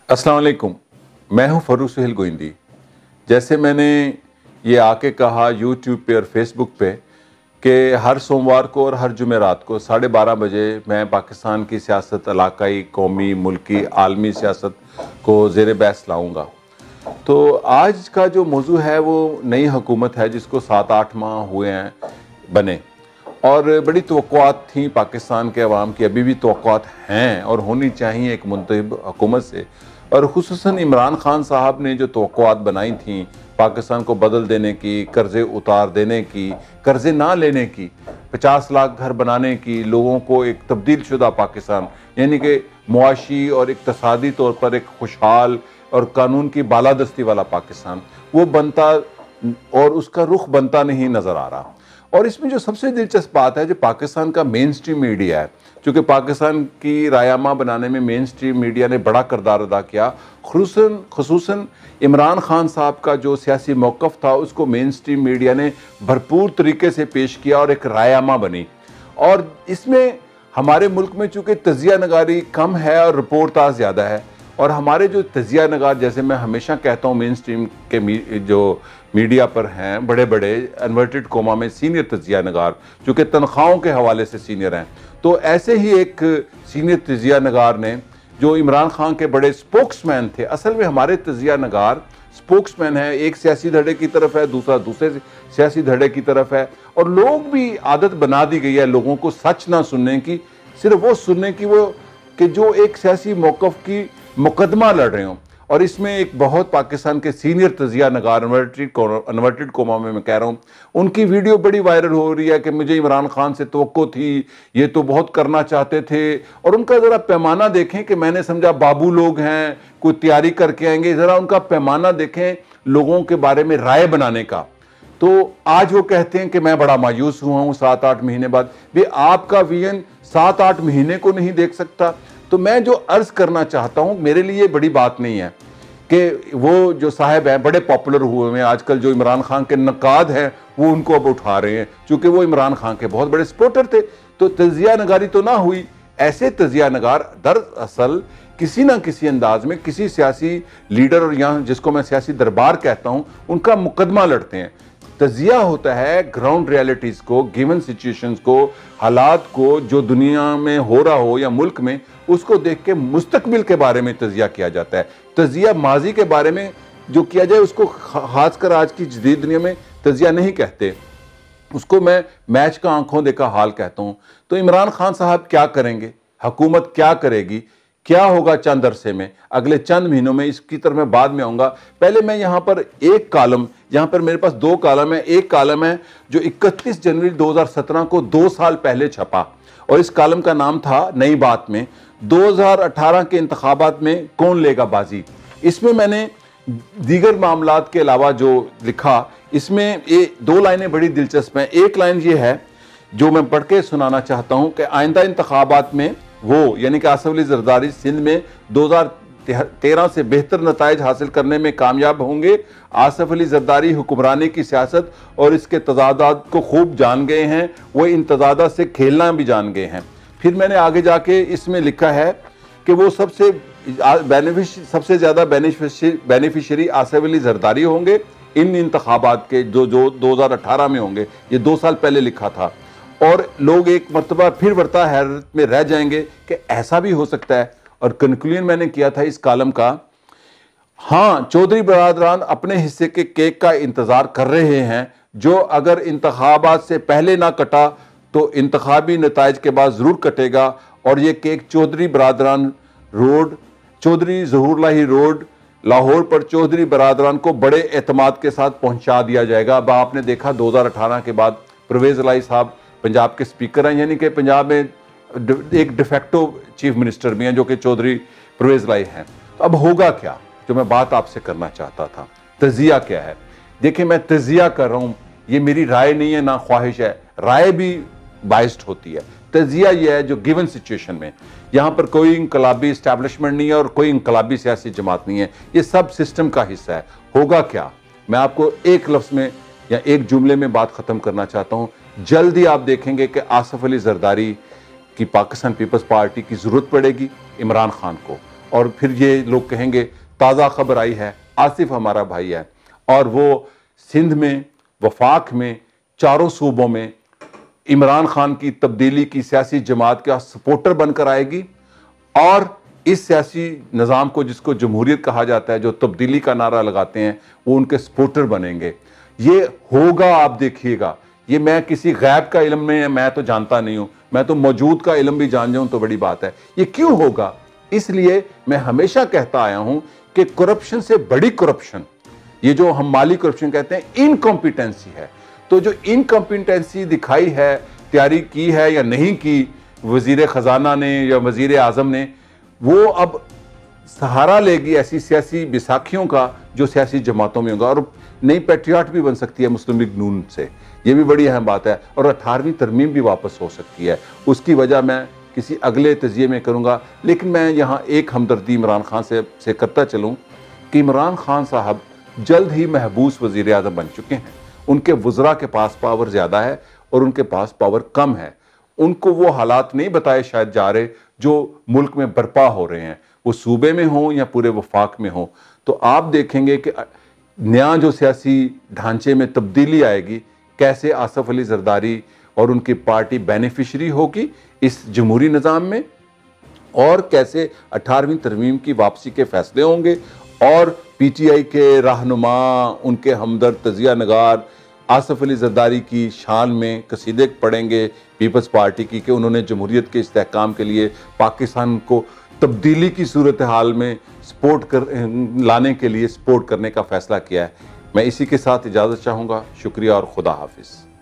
अस्सलाम वालेकुम। मैं हूं फरूक सुहेल गोइंदी। जैसे मैंने ये आके कहा यूट्यूब पे और फेसबुक पे कि हर सोमवार को और हर जुमेरात को 12:30 बजे मैं पाकिस्तान की सियासत, इलाकाई, कौमी, मुल्की, आलमी सियासत को ज़ेर बहस लाऊँगा। तो आज का जो मौजू है वो नई हुकूमत है जिसको 7-8 माह हुए हैं बने, और बड़ी तवक्कुआत थी पाकिस्तान के अवाम की, अभी भी तवक्कुआत हैं और होनी चाहिए एक मुंतखब हुकूमत से। और खुसूसन इमरान खान साहब ने जो तवक्कुआत बनाई थी पाकिस्तान को बदल देने की, कर्ज़े उतार देने की, कर्ज़े ना लेने की, 50 लाख घर बनाने की, लोगों को एक तब्दील शुदा पाकिस्तान यानी कि मुआशी और इक़्तिसादी तौर पर एक खुशहाल और कानून की बालादस्ती वाला पाकिस्तान, वो बनता और उसका रुख बनता नहीं नज़र आ रहा। और इसमें जो सबसे दिलचस्प बात है, जो पाकिस्तान का मेन स्ट्रीम मीडिया है, चूँकि पाकिस्तान की रायमा बनाने में मेन स्ट्रीम मीडिया ने बड़ा किरदार अदा किया, खुसूसन इमरान खान साहब का जो सियासी मौक़िफ़ था उसको मेन स्ट्रीम मीडिया ने भरपूर तरीके से पेश किया और एक रायमा बनी। और इसमें हमारे मुल्क में चूँकि तजिया नगारी कम है और रिपोर्टाज ज़्यादा है, और हमारे जो तजिया नगार, जैसे मैं हमेशा कहता हूँ, मेन स्ट्रीम के जो मीडिया पर हैं बड़े बड़े इन्वर्टेड कोमा में सीनियर तजिया नगार, जो कि तनख्वाहों के हवाले से सीनियर हैं, तो ऐसे ही एक सीनियर तजिया नगार ने, जो इमरान खान के बड़े स्पोक्समैन थे, असल में हमारे तजिया नगार स्पोक्समैन है, एक सियासी धड़े की तरफ है, दूसरा दूसरे सियासी धड़े की तरफ है, और लोग भी आदत बना दी गई है लोगों को सच ना सुनने की, सिर्फ वो सुनने की वो कि जो एक सियासी मौक़िफ़ की मुकदमा लड़ रहे हों। और इसमें एक बहुत पाकिस्तान के सीनियर तजिया नगार, इन्वर्टेड कोमा में मैं कह रहा हूँ, उनकी वीडियो बड़ी वायरल हो रही है कि मुझे इमरान खान से तवक्को थी, ये तो बहुत करना चाहते थे, और उनका ज़रा पैमाना देखें कि मैंने समझा बाबू लोग हैं, कोई तैयारी करके आएंगे, ज़रा उनका पैमाना देखें लोगों के बारे में राय बनाने का। तो आज वो कहते हैं कि मैं बड़ा मायूस हुआ हूँ 7-8 महीने बाद। भी आपका विजन 7-8 महीने को नहीं देख सकता? तो मैं जो अर्ज़ करना चाहता हूँ, मेरे लिए बड़ी बात नहीं है कि वो जो साहब हैं बड़े पॉपुलर हुए हैं आजकल, जो इमरान खान के नकाद हैं वो उनको अब उठा रहे हैं, चूँकि वो इमरान खान के बहुत बड़े सपोर्टर थे। तो तजिया नगारी तो ना हुई। ऐसे तजिया नगार दरअसल किसी ना किसी अंदाज में किसी सियासी लीडर, और यहाँ जिसको मैं सियासी दरबार कहता हूँ, उनका मुकदमा लड़ते हैं। तजिया होता है ग्राउंड रियलिटीज़ को, गिवन सिचुएशंस को, हालात को, जो दुनिया में हो रहा हो या मुल्क में, उसको देख के मुस्तकबिल के बारे में तजिया किया जाता है। तजिया माजी के बारे में जो किया जाए उसको खासकर आज की जदीद दुनिया में तजिया नहीं कहते, उसको मैं मैच का आंखों देखा हाल कहता हूँ। तो इमरान खान साहब क्या करेंगे, हुकूमत क्या करेगी, क्या होगा चंद अरसे में, अगले चंद महीनों में, इसकी तरफ मैं बाद में आऊँगा। पहले मैं यहाँ पर एक कॉलम, यहाँ पर मेरे पास 2 कॉलम है। एक कॉलम है जो 31 जनवरी 2017 को 2 साल पहले छपा, और इस कॉलम का नाम था नई बात में 2018 के इंतखाबात में कौन लेगा बाजी। इसमें मैंने दीगर मामलात के अलावा जो लिखा, इसमें ये 2 लाइनें बड़ी दिलचस्प हैं। एक लाइन ये है जो मैं पढ़ के सुनाना चाहता हूँ कि आइंदा इंतखाबात में वो, यानी कि आसिफ अली जरदारी सिंध में 2013 से बेहतर नताइज हासिल करने में कामयाब होंगे। आसिफ अली जरदारी हुक्मरानी की सियासत और इसके तजादात को खूब जान गए हैं, वो इन तजादात से खेलना भी जान गए हैं। फिर मैंने आगे जाके इसमें लिखा है कि वो सबसे ज़्यादा बेनिफिशरी आसिफ अली जरदारी होंगे इन इंतखाबात के, जो 2018 में होंगे। ये 2 साल पहले लिखा था, और लोग एक मरतबा फिर वर्ता हैरत में रह जाएंगे कि ऐसा भी हो सकता है। और कंक्लूजन मैंने किया था इस कॉलम का, हाँ, चौधरी बरादरान अपने हिस्से के केक का इंतज़ार कर रहे हैं, जो अगर इंतखाबात से पहले ना कटा तो इंतखाबी नताइज के बाद ज़रूर कटेगा, और ये केक चौधरी बरादरान रोड, चौधरी ज़हूरुल्लाह रोड, लाहौर पर चौधरी बरादरान को बड़े एतमाद के साथ पहुँचा दिया जाएगा। अब आपने देखा 2018 के बाद परवेज़ इलाही साहब पंजाब के स्पीकर हैं, यानी कि पंजाब में एक डिफेक्टो चीफ मिनिस्टर भी हैं जो कि चौधरी परवेज़ इलाही हैं। तो अब होगा क्या, जो मैं बात आपसे करना चाहता था, तजिया क्या है। देखिए, मैं तजिया कर रहा हूँ, ये मेरी राय नहीं है, ना ख्वाहिश है, राय भी बाइस्ड होती है। तजिया ये है जो गिवन सिचुएशन में, यहाँ पर कोई इंकलाबी इस्टेब्लिशमेंट नहीं है और कोई इंकलाबी सियासी जमात नहीं है, ये सब सिस्टम का हिस्सा है। होगा क्या, मैं आपको एक लफ्ज़ में या एक जुमले में बात ख़त्म करना चाहता हूँ। जल्दी आप देखेंगे कि आसिफ अली जरदारी की पाकिस्तान पीपल्स पार्टी की ज़रूरत पड़ेगी इमरान खान को, और फिर ये लोग कहेंगे ताज़ा खबर आई है, आसिफ हमारा भाई है और वो सिंध में, वफाक में, चारों सूबों में इमरान खान की तब्दीली की सियासी जमात का सपोर्टर बनकर आएगी और इस सियासी निज़ाम को, जिसको जमहूरियत कहा जाता है, जो तब्दीली का नारा लगाते हैं, वो उनके सपोर्टर बनेंगे। ये होगा, आप देखिएगा। ये मैं किसी गैब का इल्म में मैं तो जानता नहीं हूं, मैं तो मौजूद का इल्म भी जान जाऊं तो बड़ी बात है। ये क्यों होगा? इसलिए मैं हमेशा कहता आया हूं कि करप्शन से बड़ी करप्शन, ये जो हम माली करप्शन कहते हैं, इनकॉम्पिटेंसी है। तो जो इनकॉम्पिटेंसी दिखाई है, तैयारी की है या नहीं की वजीर खजाना ने या वजीर आजम ने, वो अब सहारा लेगी ऐसी सियासी बैसाखियों का जो सियासी जमातों में होगा और नई पैट्रियाट भी बन सकती है मुस्लिम लीग नून से। ये भी बड़ी अहम बात है। और 18वीं तरमीम भी वापस हो सकती है। उसकी वजह मैं किसी अगले तजिए में करूँगा, लेकिन मैं यहाँ एक हमदर्दी इमरान खान से करता चलूँ कि इमरान खान साहब जल्द ही महबूस वज़ीर आज़म बन चुके हैं। उनके वज़रा के पास पावर ज़्यादा है और उनके पास पावर कम है। उनको वो हालात नहीं बताए शायद जा रहे जो मुल्क में बर्पा हो रहे हैं, वो सूबे में हों या पूरे वफाक में हों। तो आप देखेंगे कि नया जो सियासी ढांचे में तब्दीली आएगी, कैसे आसफ अली जरदारी और उनकी पार्टी बेनिफिशरी होगी इस जमहूरी निज़ाम में, और कैसे 18वीं तरमीम की वापसी के फैसले होंगे और पीटीआई के रहनुमा, उनके हमदर्द तजिया नगार आसफ अली जरदारी की शान में कसीदे पढ़ेंगे पीपल्स पार्टी की कि उन्होंने जमहूरियत के इस्तेहकाम के लिए पाकिस्तान को तब्दीली की सूरत हाल में लाने के लिए सपोर्ट करने का फ़ैसला किया है। मैं इसी के साथ इजाज़त चाहूँगा। शुक्रिया और खुदा हाफिज़।